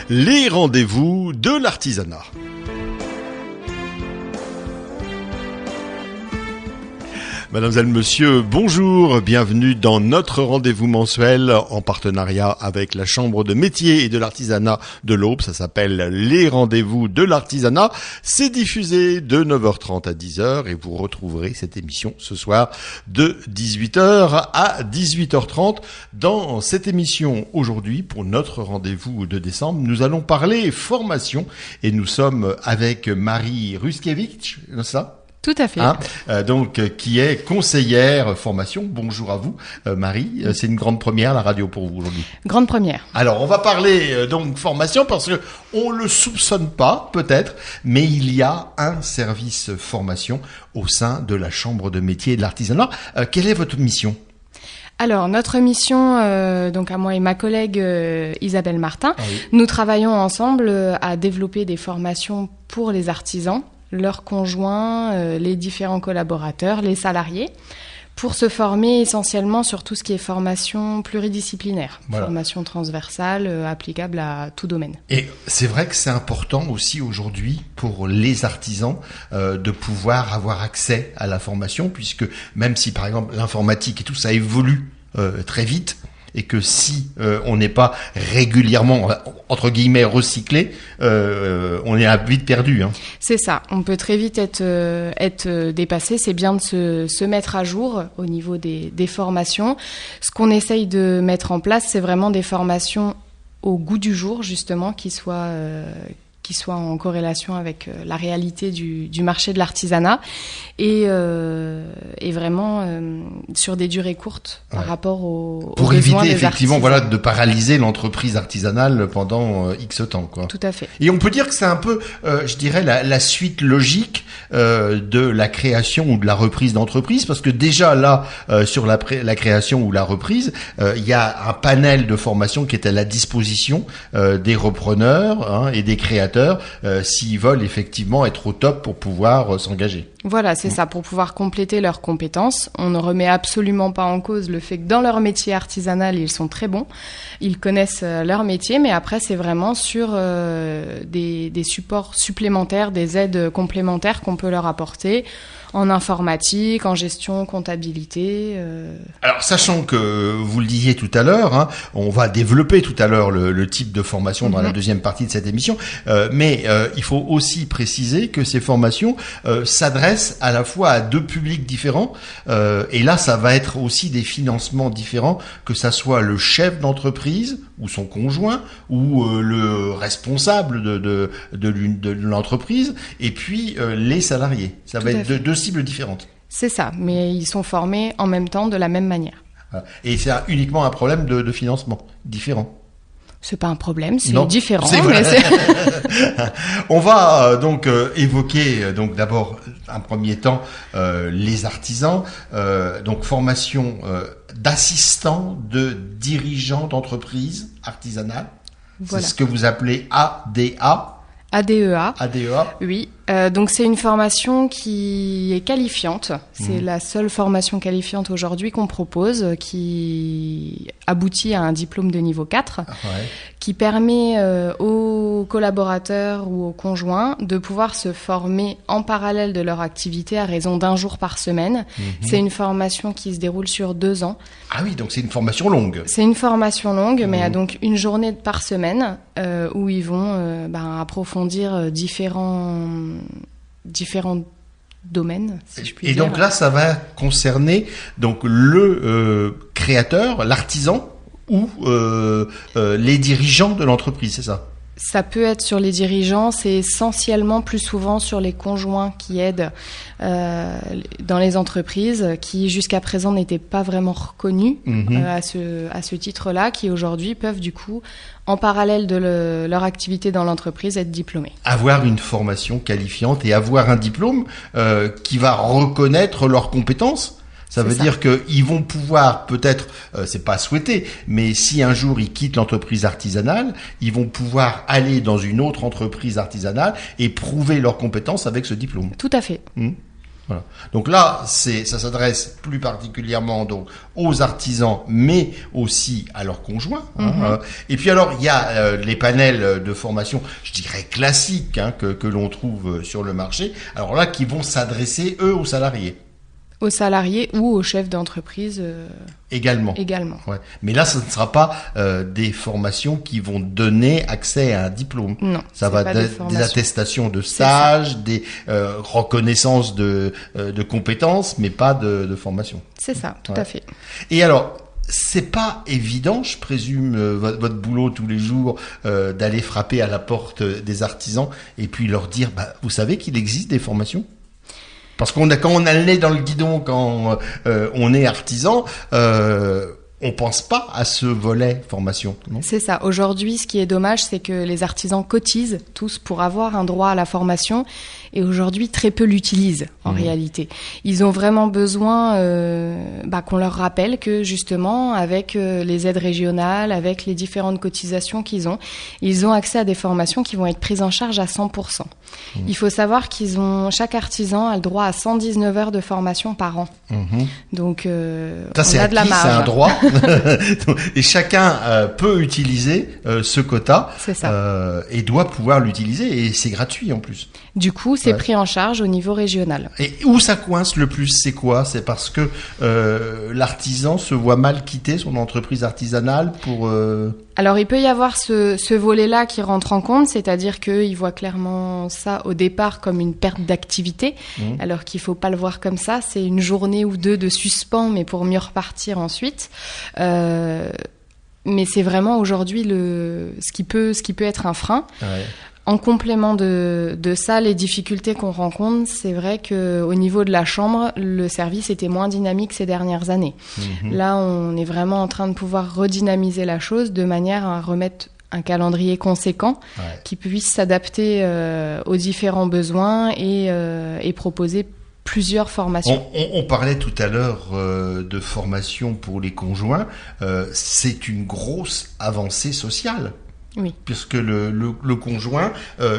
Les rendez-vous de l'artisanat. Mesdames et messieurs, bonjour, bienvenue dans notre rendez-vous mensuel en partenariat avec la Chambre de métier et de l'artisanat de l'Aube. Ça s'appelle les rendez-vous de l'artisanat. C'est diffusé de 9h30 à 10h et vous retrouverez cette émission ce soir de 18h à 18h30. Dans cette émission aujourd'hui, pour notre rendez-vous de décembre, nous allons parler formation et nous sommes avec Marie Ruskiewicz, c'est ça ? Tout à fait. Qui est conseillère formation. Bonjour à vous, Marie. C'est une grande première, la radio, pour vous aujourd'hui. Grande première. Alors, on va parler donc formation parce que on le soupçonne pas, peut-être, mais il y a un service formation au sein de la Chambre de métier et de l'artisanat. Quelle est votre mission ? Alors, notre mission, donc à moi et ma collègue Isabelle Martin, nous travaillons ensemble à développer des formations pour les artisans, leurs conjoints, les différents collaborateurs, les salariés, pour se former essentiellement sur tout ce qui est formation pluridisciplinaire, formation transversale, applicable à tout domaine. Et c'est vrai que c'est important aussi aujourd'hui pour les artisans de pouvoir avoir accès à la formation, puisque même si par exemple l'informatique et tout ça évolue très vite, et que si on n'est pas régulièrement, entre guillemets, recyclé, on est vite perdu. Hein. C'est ça, on peut très vite être dépassé. C'est bien de se mettre à jour au niveau des formations. Ce qu'on essaye de mettre en place, c'est vraiment des formations au goût du jour, justement, qui soient en corrélation avec la réalité du marché de l'artisanat et vraiment sur des durées courtes par rapport aux pour besoins éviter des effectivement artisans. de paralyser l'entreprise artisanale pendant X temps, quoi. Tout à fait. Et on peut dire que c'est un peu je dirais la suite logique de la création ou de la reprise d'entreprise, parce que déjà là sur la création ou la reprise, il y a un panel de formation qui est à la disposition des repreneurs et des créateurs s'ils veulent effectivement être au top pour pouvoir s'engager. Voilà, c'est ça, pour pouvoir compléter leurs compétences. On ne remet absolument pas en cause le fait que dans leur métier artisanal, ils sont très bons. Ils connaissent leur métier, mais après, c'est vraiment sur des supports supplémentaires, des aides complémentaires qu'on peut leur apporter en informatique, en gestion, comptabilité. Alors, sachant que vous le disiez tout à l'heure, on va développer tout à l'heure le type de formation dans la deuxième partie de cette émission, mais il faut aussi préciser que ces formations s'adressent à la fois à deux publics différents, et là, ça va être aussi des financements différents, que ça soit le chef d'entreprise ou son conjoint ou le responsable de l'entreprise, et puis les salariés. Ça va être deux cibles différentes. C'est ça, mais ils sont formés en même temps de la même manière. Et c'est uniquement un problème de financement différent. C'est pas un problème, c'est différent. On va donc évoquer donc d'abord un premier temps les artisans, donc formation d'assistants de dirigeants d'entreprises artisanales. Voilà. C'est ce que vous appelez ADA. ADEA. ADEA. Oui. Donc c'est une formation qui est qualifiante. C'est la seule formation qualifiante aujourd'hui qu'on propose, qui aboutit à un diplôme de niveau 4, qui permet aux collaborateurs ou aux conjoints de pouvoir se former en parallèle de leur activité à raison d'1 jour par semaine. C'est une formation qui se déroule sur 2 ans. Ah oui, donc c'est une formation longue. C'est une formation longue, mais donc une journée par semaine où ils vont approfondir différents domaines, si je puis dire. Et donc là, ça va concerner donc le créateur, l'artisan ou les dirigeants de l'entreprise, c'est ça ? Ça peut être sur les dirigeants, c'est essentiellement plus souvent sur les conjoints qui aident dans les entreprises, qui jusqu'à présent n'étaient pas vraiment reconnus à ce titre-là, qui aujourd'hui peuvent du coup, en parallèle de leur activité dans l'entreprise, être diplômés. Avoir une formation qualifiante et avoir un diplôme qui va reconnaître leurs compétences. Ça veut dire qu'ils vont pouvoir, peut-être, c'est pas souhaité, mais si un jour ils quittent l'entreprise artisanale, ils vont pouvoir aller dans une autre entreprise artisanale et prouver leurs compétences avec ce diplôme. Tout à fait. Voilà. Donc là, ça s'adresse plus particulièrement donc aux artisans, mais aussi à leurs conjoints. Et puis alors, il y a les panels de formation, je dirais classiques, que l'on trouve sur le marché. Alors là, qui vont s'adresser eux aux salariés. Aux salariés ou aux chefs d'entreprise également. Ouais. Mais là, ce ne sera pas des formations qui vont donner accès à un diplôme. Non, ça va être des attestations de stage, des reconnaissances de compétences, mais pas de formation. C'est ça, tout à fait. Et alors, c'est pas évident, je présume, votre boulot tous les jours, d'aller frapper à la porte des artisans et puis leur dire, vous savez qu'il existe des formations ? Parce quand on a le nez dans le guidon, quand on est artisan, on pense pas à ce volet formation, non ? C'est ça. Aujourd'hui, ce qui est dommage, c'est que les artisans cotisent tous pour avoir un droit à la formation et aujourd'hui, très peu l'utilisent en réalité. Ils ont vraiment besoin qu'on leur rappelle que justement, avec les aides régionales, avec les différentes cotisations qu'ils ont, ils ont accès à des formations qui vont être prises en charge à 100%. Il faut savoir chaque artisan a le droit à 119 heures de formation par an. Donc, ça, on a de la marge. C'est un droit. Et chacun peut utiliser ce quota. C'est ça. Et doit pouvoir l'utiliser, et c'est gratuit en plus. Du coup, c'est pris en charge au niveau régional. Et où ça coince le plus, c'est quoi ? C'est parce que l'artisan se voit mal quitter son entreprise artisanale pour... Alors, il peut y avoir ce volet-là qui rentre en compte, c'est-à-dire qu'il voit clairement ça au départ comme une perte d'activité, alors qu'il ne faut pas le voir comme ça. C'est une journée ou deux de suspens, mais pour mieux repartir ensuite. Mais c'est vraiment aujourd'hui ce qui peut être un frein. Ouais. En complément de ça, les difficultés qu'on rencontre, c'est vrai qu'au niveau de la chambre, le service était moins dynamique ces dernières années. Là, on est vraiment en train de pouvoir redynamiser la chose de manière à remettre un calendrier conséquent qui puisse s'adapter aux différents besoins et proposer plusieurs formations. On parlait tout à l'heure de formation pour les conjoints. C'est une grosse avancée sociale. Oui. Puisque le conjoint,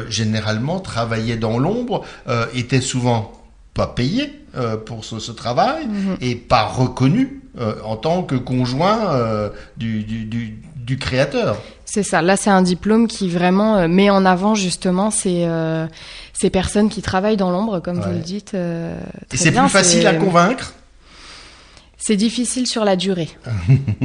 généralement, travaillait dans l'ombre, était souvent pas payé pour ce travail et pas reconnu en tant que conjoint du créateur. C'est ça. Là, c'est un diplôme qui vraiment met en avant justement ces personnes qui travaillent dans l'ombre, comme vous le dites. Et c'est plus facile à convaincre ? C'est difficile sur la durée,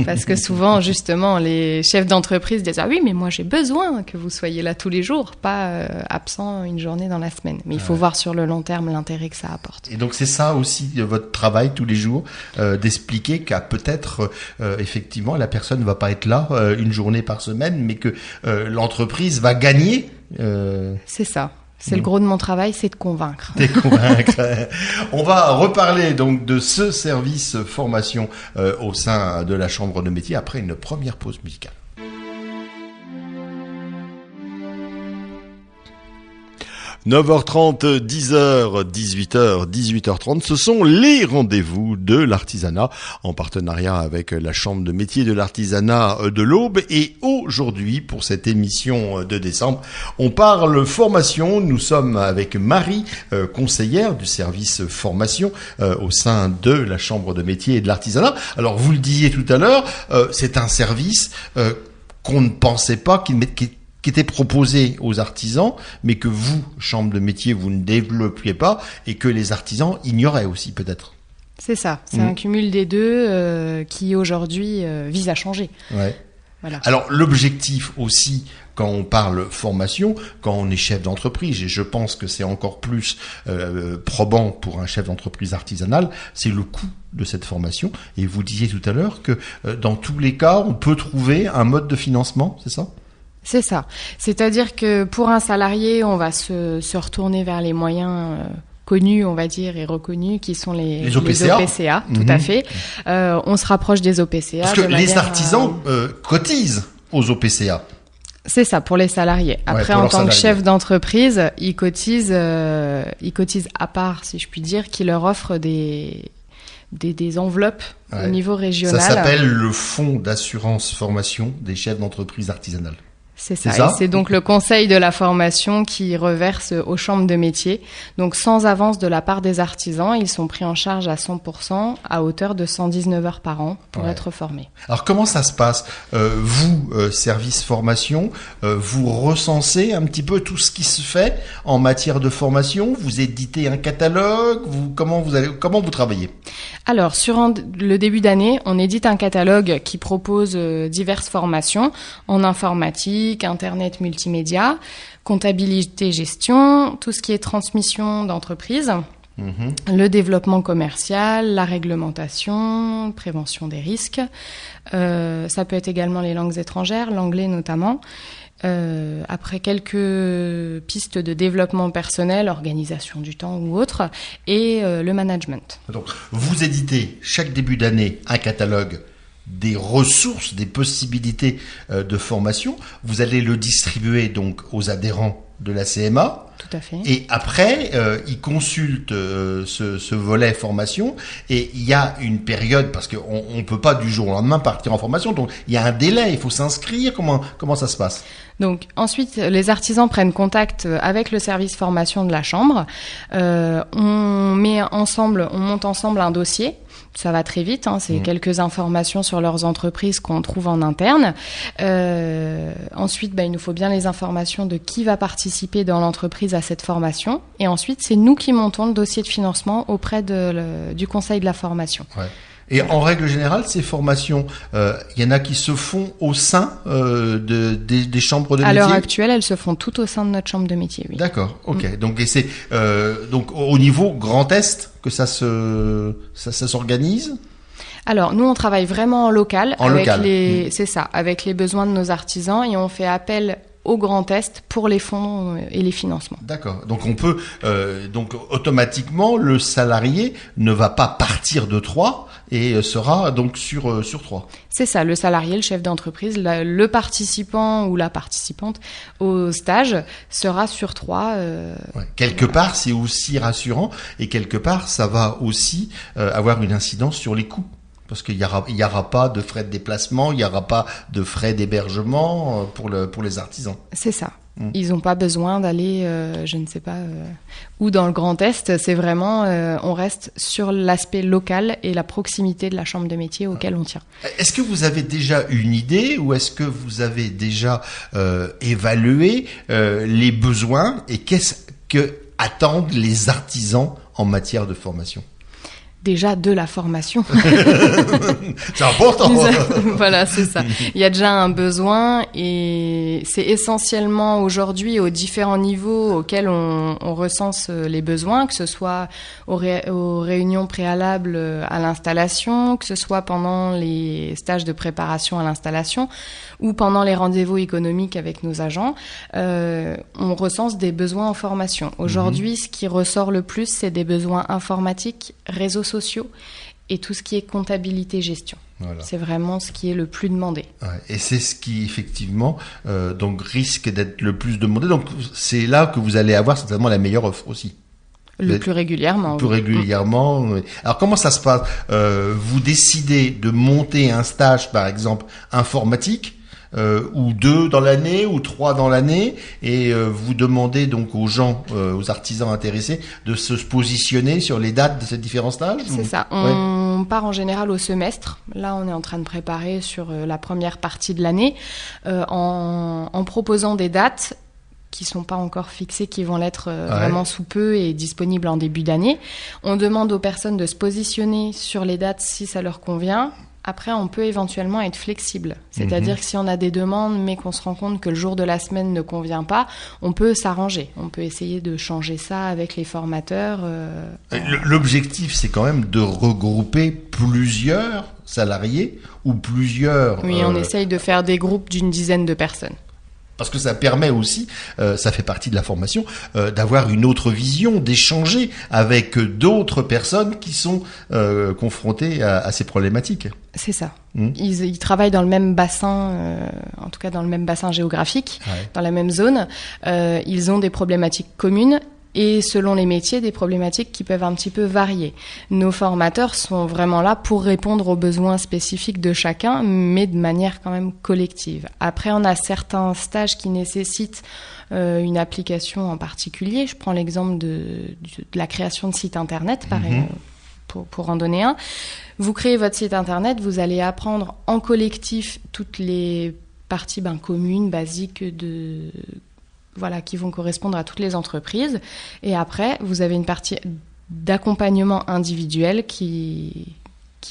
parce que souvent, justement, les chefs d'entreprise disent « Ah oui, mais moi j'ai besoin que vous soyez là tous les jours, pas absent une journée dans la semaine. » Mais il faut voir sur le long terme l'intérêt que ça apporte. Et donc c'est ça aussi votre travail tous les jours, d'expliquer qu'à peut-être, effectivement, la personne ne va pas être là une journée par semaine, mais que l'entreprise va gagner. C'est ça. C'est le gros de mon travail, c'est de convaincre. On va reparler donc de ce service formation au sein de la Chambre de métier après une première pause musicale. 9h30, 10h, 18h, 18h30, ce sont les rendez-vous de l'artisanat en partenariat avec la Chambre de métier de l'artisanat de l'Aube. Et aujourd'hui, pour cette émission de décembre, on parle formation. Nous sommes avec Marie, conseillère du service formation au sein de la Chambre de métier et de l'artisanat. Alors, vous le disiez tout à l'heure, c'est un service qu'on ne pensait pas qui était proposé aux artisans, mais que vous, Chambre de métier, vous ne développiez pas, et que les artisans ignoraient aussi peut-être. C'est ça, c'est un cumul des deux qui aujourd'hui vise à changer. Ouais. Voilà. Alors l'objectif aussi, quand on parle formation, quand on est chef d'entreprise, et je pense que c'est encore plus probant pour un chef d'entreprise artisanal, c'est le coût de cette formation. Et vous disiez tout à l'heure que dans tous les cas, on peut trouver un mode de financement, c'est ça ? C'est ça. C'est-à-dire que pour un salarié, on va se retourner vers les moyens connus, on va dire, et reconnus, qui sont les OPCA, tout à fait. On se rapproche des OPCA. Parce que les artisans cotisent aux OPCA. C'est ça, pour les salariés. Après, en tant que chef d'entreprise, ils cotisent à part, si je puis dire, qui leur offrent des enveloppes au niveau régional. Ça s'appelle le Fonds d'assurance formation des chefs d'entreprise artisanales. C'est ça. Et c'est donc le conseil de la formation qui reverse aux chambres de métiers. Donc sans avance de la part des artisans, ils sont pris en charge à 100% à hauteur de 119 heures par an pour être formés. Alors comment ça se passe vous, service formation, vous recensez un petit peu tout ce qui se fait en matière de formation, vous éditez un catalogue, comment vous travaillez? Alors, sur le début d'année, on édite un catalogue qui propose diverses formations en informatique, internet, multimédia, comptabilité, gestion, tout ce qui est transmission d'entreprise, le développement commercial, la réglementation, prévention des risques. Ça peut être également les langues étrangères, l'anglais notamment. Après quelques pistes de développement personnel, organisation du temps ou autre, et le management. Donc, vous éditez chaque début d'année un catalogue des ressources, des possibilités de formation. Vous allez le distribuer donc aux adhérents de la CMA. Tout à fait. Et après, ils consultent ce volet formation et il y a une période, parce qu'on ne peut pas du jour au lendemain partir en formation, donc il y a un délai, il faut s'inscrire. Comment ça se passe? Donc ensuite, les artisans prennent contact avec le service formation de la chambre. On monte ensemble un dossier. Ça va très vite, c'est quelques informations sur leurs entreprises qu'on trouve en interne. Ensuite, il nous faut bien les informations de qui va participer dans l'entreprise à cette formation. Et ensuite, c'est nous qui montons le dossier de financement auprès du conseil de la formation. Ouais. Et en règle générale, ces formations, il y en a qui se font au sein des chambres de métier. À l'heure actuelle, elles se font toutes au sein de notre chambre de métier, oui. D'accord, ok. Donc, et c'est donc au niveau Grand Est que ça s'organise. Alors, nous, on travaille vraiment en local. C'est ça, avec les besoins de nos artisans, et on fait appel au Grand Est pour les fonds et les financements. D'accord. Donc on peut donc automatiquement le salarié ne va pas partir de Troyes et sera donc sur Troyes. C'est ça, le salarié, le chef d'entreprise, le participant ou la participante au stage sera sur Troyes. Quelque part, c'est aussi rassurant et quelque part, ça va aussi avoir une incidence sur les coûts. Parce qu'il y aura pas de frais de déplacement, il n'y aura pas de frais d'hébergement pour les artisans. C'est ça. Ils n'ont pas besoin d'aller, je ne sais pas, où dans le Grand Est. C'est vraiment, on reste sur l'aspect local et la proximité de la chambre de métier auquel on tient. Est-ce que vous avez déjà une idée ou est-ce que vous avez déjà évalué les besoins et qu'est-ce que attendent les artisans en matière de formation ? Déjà de la formation. C'est important. Voilà, c'est ça. Il y a déjà un besoin et c'est essentiellement aujourd'hui aux différents niveaux auxquels on recense les besoins, que ce soit aux réunions préalables à l'installation, que ce soit pendant les stages de préparation à l'installation ou pendant les rendez-vous économiques avec nos agents. On recense des besoins en formation. Aujourd'hui, ce qui ressort le plus, c'est des besoins informatiques, réseaux sociaux et tout ce qui est comptabilité gestion. Voilà. C'est vraiment ce qui est le plus demandé. Ouais, et c'est ce qui effectivement donc risque d'être le plus demandé. Donc c'est là que vous allez avoir certainement la meilleure offre aussi. Plus régulièrement. Plus régulièrement. Alors comment ça se passe ? Vous décidez de monter un stage par exemple informatique. Ou 2 dans l'année, ou 3 dans l'année, et vous demandez donc aux gens, aux artisans intéressés, de se positionner sur les dates de ces différents stages. C'est ça. On part en général au semestre. Là, on est en train de préparer sur la première partie de l'année, en proposant des dates qui sont pas encore fixées, qui vont l'être vraiment sous peu et disponibles en début d'année. On demande aux personnes de se positionner sur les dates si ça leur convient. Après, on peut éventuellement être flexible. C'est-à-dire que si on a des demandes, mais qu'on se rend compte que le jour de la semaine ne convient pas, on peut s'arranger. On peut essayer de changer ça avec les formateurs. L'objectif, c'est quand même de regrouper plusieurs salariés ou plusieurs... Oui, on essaye de faire des groupes d'une dizaine de personnes. Parce que ça permet aussi, ça fait partie de la formation, d'avoir une autre vision, d'échanger avec d'autres personnes qui sont confrontées à ces problématiques. C'est ça. Ils travaillent dans le même bassin, en tout cas dans le même bassin géographique, dans la même zone. Ils ont des problématiques communes et selon les métiers, des problématiques qui peuvent un petit peu varier. Nos formateurs sont vraiment là pour répondre aux besoins spécifiques de chacun, mais de manière quand même collective. Après, on a certains stages qui nécessitent une application en particulier. Je prends l'exemple de la création de sites internet, pareil, pour en donner un. Vous créez votre site internet, vous allez apprendre en collectif toutes les parties communes, basiques qui vont correspondre à toutes les entreprises. Et après, vous avez une partie d'accompagnement individuel qui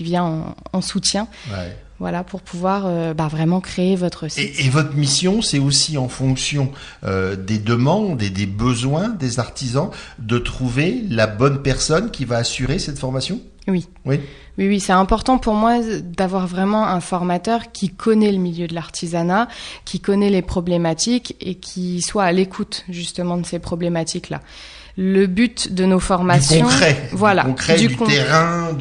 vient en soutien. Ouais. Voilà, pour pouvoir vraiment créer votre site. Et votre mission, c'est aussi en fonction des demandes et des besoins des artisans de trouver la bonne personne qui va assurer cette formation ? Oui. Oui. Oui, c'est important pour moi d'avoir vraiment un formateur qui connaît le milieu de l'artisanat, qui connaît les problématiques et qui soit à l'écoute justement de ces problématiques-là. Le but de nos formations... Du concret, voilà, du terrain.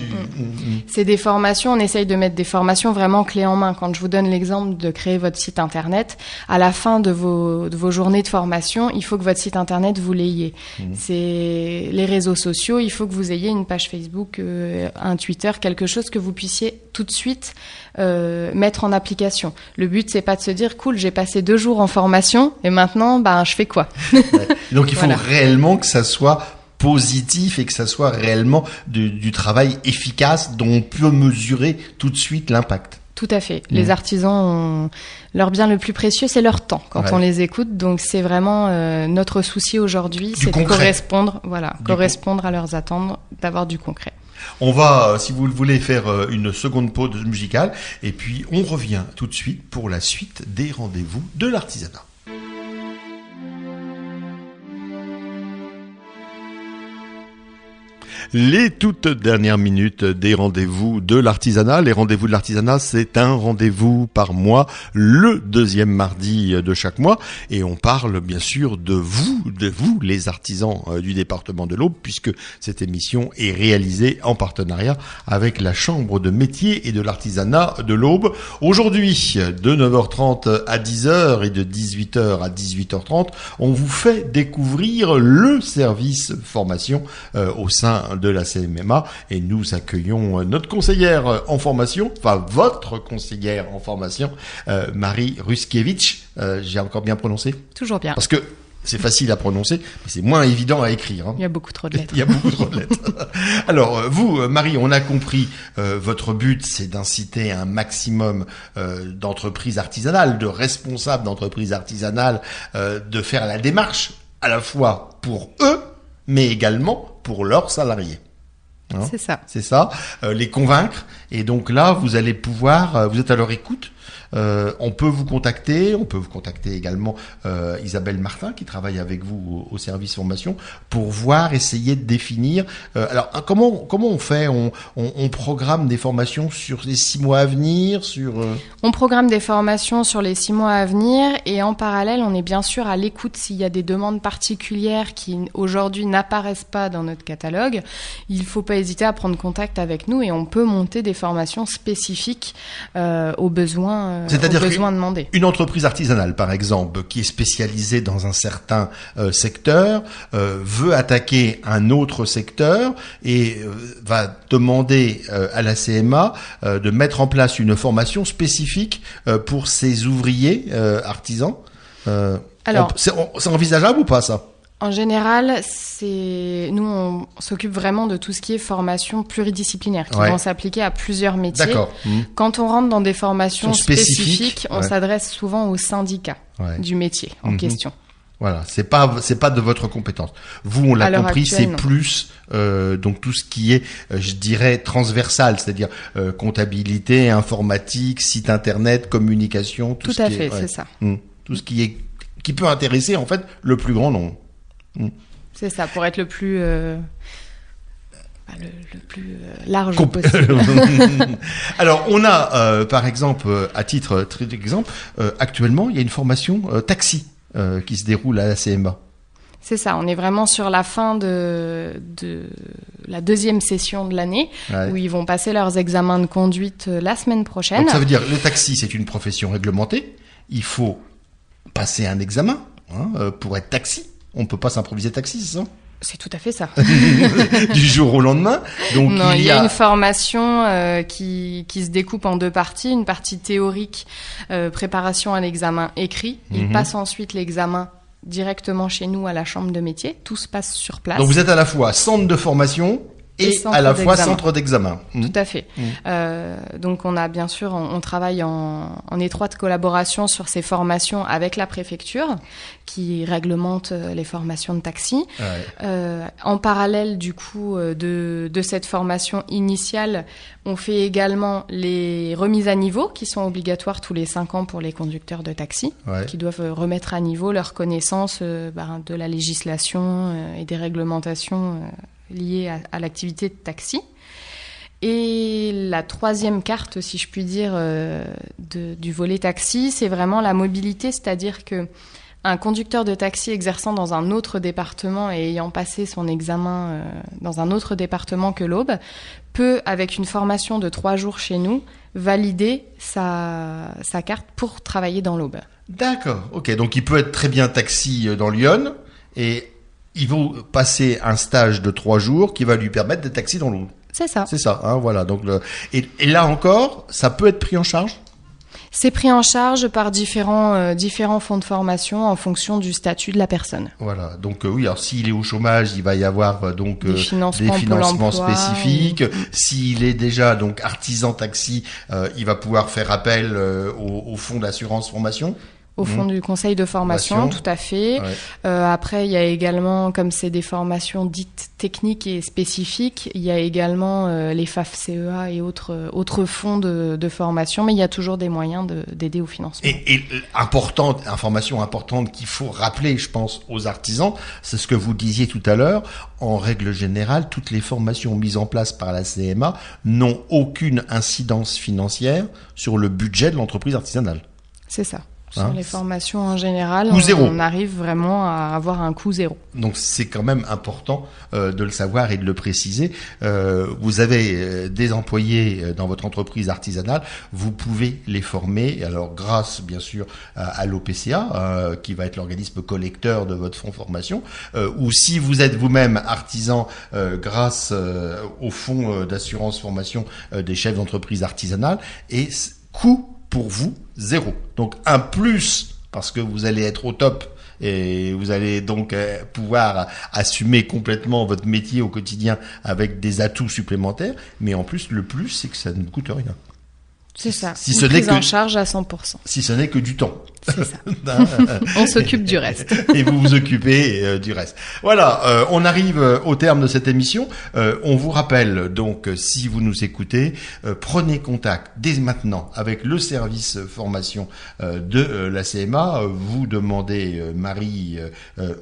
C'est des formations, on essaye de mettre des formations vraiment clés en main. Quand je vous donne l'exemple de créer votre site internet, à la fin de vos journées de formation, il faut que votre site internet, vous l'ayez. C'est les réseaux sociaux, il faut que vous ayez une page Facebook, un Twitter, quelque chose que vous puissiez tout de suite mettre en application. Le but, c'est pas de se dire, cool, j'ai passé 2 jours en formation et maintenant, je fais quoi ? Donc il faut réellement que ça soit positif et que ça soit réellement du travail efficace dont on peut mesurer tout de suite l'impact. Tout à fait. Les artisans, leur bien le plus précieux, c'est leur temps quand on les écoute. Donc c'est vraiment notre souci aujourd'hui, c'est de correspondre à leurs attentes, d'avoir du concret. On va, si vous le voulez, faire une seconde pause musicale et puis on revient tout de suite pour la suite des rendez-vous de l'artisanat. Les toutes dernières minutes des rendez-vous de l'artisanat. Les rendez-vous de l'artisanat, c'est un rendez-vous par mois, le 2e mardi de chaque mois. Et on parle bien sûr de vous, les artisans du département de l'Aube, puisque cette émission est réalisée en partenariat avec la Chambre de métier et de l'artisanat de l'Aube. Aujourd'hui, de 9h30 à 10h et de 18h à 18h30, on vous fait découvrir le service formation au sein de la CMMA et nous accueillons notre conseillère en formation, enfin votre conseillère en formation, Marie Ruskiewicz. J'ai encore bien prononcé ? Toujours bien. Parce que c'est facile à prononcer, mais c'est moins évident à écrire. Il y a beaucoup trop de lettres. Il y a beaucoup trop de lettres. Alors, vous, Marie, on a compris, votre but, c'est d'inciter un maximum d'entreprises artisanales, de responsables d'entreprises artisanales, de faire la démarche à la fois pour eux, mais également pour leurs salariés. Hein, c'est ça. C'est ça, les convaincre. Et donc là, vous allez pouvoir, vous êtes à leur écoute. On peut vous contacter également Isabelle Martin qui travaille avec vous au service formation pour voir, essayer de définir. Alors comment on fait on programme des formations sur les 6 mois à venir On programme des formations sur les 6 mois à venir et en parallèle, on est bien sûr à l'écoute s'il y a des demandes particulières qui aujourd'hui n'apparaissent pas dans notre catalogue. Il ne faut pas hésiter à prendre contact avec nous et on peut monter des formations spécifiques aux besoins c'est-à-dire demandés. Une entreprise artisanale, par exemple, qui est spécialisée dans un certain secteur, veut attaquer un autre secteur et va demander à la CMA de mettre en place une formation spécifique pour ses ouvriers artisans. Alors, c'est envisageable ou pas ça ? En général, nous on s'occupe vraiment de tout ce qui est formation pluridisciplinaire, qui vont s'appliquer à plusieurs métiers. D'accord. Quand on rentre dans des formations spécifiques, on s'adresse souvent aux syndicats du métier en question. Voilà, c'est pas de votre compétence. Vous, on l'a compris, c'est plus donc tout ce qui est, je dirais, transversal, c'est-à-dire comptabilité, informatique, site internet, communication, tout à fait, c'est ça. Tout ce qui peut intéresser en fait le plus grand nombre. C'est ça, pour être le plus large possible. Alors, on a, par exemple, à titre d'exemple, actuellement, il y a une formation taxi qui se déroule à la CMA. C'est ça, on est vraiment sur la fin de la 2e session de l'année, où ils vont passer leurs examens de conduite la semaine prochaine. Donc ça veut dire, le taxi, c'est une profession réglementée, il faut passer un examen pour être taxi. On ne peut pas s'improviser taxi, c'est ça ? C'est tout à fait ça. Du jour au lendemain. Donc non, il y a une formation qui se découpe en 2 parties. Une partie théorique, préparation à l'examen écrit. Il passe ensuite l'examen directement chez nous à la chambre de métier. Tout se passe sur place. Donc vous êtes à la fois centre de formation et à la fois centre d'examen. Tout à fait. Donc on a bien sûr, on travaille en étroite collaboration sur ces formations avec la préfecture qui réglemente les formations de taxi. Ouais. En parallèle du coup de cette formation initiale, on fait également les remises à niveau qui sont obligatoires tous les 5 ans pour les conducteurs de taxi, qui doivent remettre à niveau leur connaissance de la législation et des réglementations liées à l'activité de taxi. Et la 3e carte, si je puis dire, du volet taxi, c'est vraiment la mobilité, c'est-à-dire que un conducteur de taxi exerçant dans un autre département et ayant passé son examen dans un autre département que l'Aube peut, avec une formation de 3 jours chez nous, valider sa carte pour travailler dans l'Aube. D'accord, ok. Donc il peut être très bien taxi dans Lyon et il va passer un stage de 3 jours qui va lui permettre d'être taxi dans l'Aube. C'est ça. C'est ça, hein, voilà. Donc et là encore, ça peut être pris en charge ? C'est pris en charge par différents fonds de formation en fonction du statut de la personne. Voilà, donc oui, alors s'il est au chômage, il va y avoir donc des financements spécifiques. S'il est déjà donc artisan taxi, il va pouvoir faire appel au fonds d'assurance formation. Au fond du conseil de formation, tout à fait. Ouais. Après, il y a également, comme c'est des formations dites techniques et spécifiques, il y a également les FAF-CEA et autres fonds de formation, mais il y a toujours des moyens d'aider au financement. Et information importante qu'il faut rappeler, je pense, aux artisans, c'est ce que vous disiez tout à l'heure. En règle générale, toutes les formations mises en place par la CMA n'ont aucune incidence financière sur le budget de l'entreprise artisanale. C'est ça. Sur les formations en général, on arrive vraiment à avoir un coût 0. Donc c'est quand même important de le savoir et de le préciser. Vous avez des employés dans votre entreprise artisanale, vous pouvez les former, alors grâce bien sûr à l'OPCA, qui va être l'organisme collecteur de votre fonds formation, ou si vous êtes vous-même artisan, grâce au fonds d'assurance formation des chefs d'entreprise artisanale, et coût pour vous, 0. Donc un plus parce que vous allez être au top et vous allez donc pouvoir assumer complètement votre métier au quotidien avec des atouts supplémentaires. Mais en plus, le plus, c'est que ça ne coûte rien. C'est ça, une prise en charge à 100%. Si ce n'est que du temps. C'est ça. On s'occupe du reste. Et vous vous occupez du reste. Voilà, on arrive au terme de cette émission. On vous rappelle donc, si vous nous écoutez, prenez contact dès maintenant avec le service formation de la CMA. Vous demandez Marie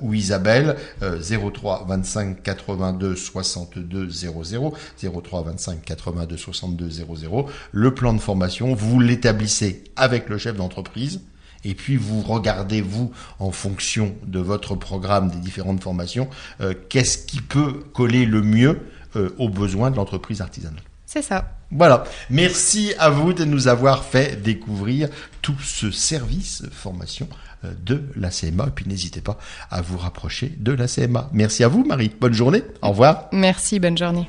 ou Isabelle, 03 25 82 62 00, 03 25 82 62 00. Le plan de formation, vous l'établissez avec le chef d'entreprise. Et puis vous regardez, vous, en fonction de votre programme des différentes formations, qu'est-ce qui peut coller le mieux aux besoins de l'entreprise artisanale. C'est ça. Voilà. Merci à vous de nous avoir fait découvrir tout ce service formation de la CMA. Et puis n'hésitez pas à vous rapprocher de la CMA. Merci à vous, Marie. Bonne journée. Au revoir. Merci, bonne journée.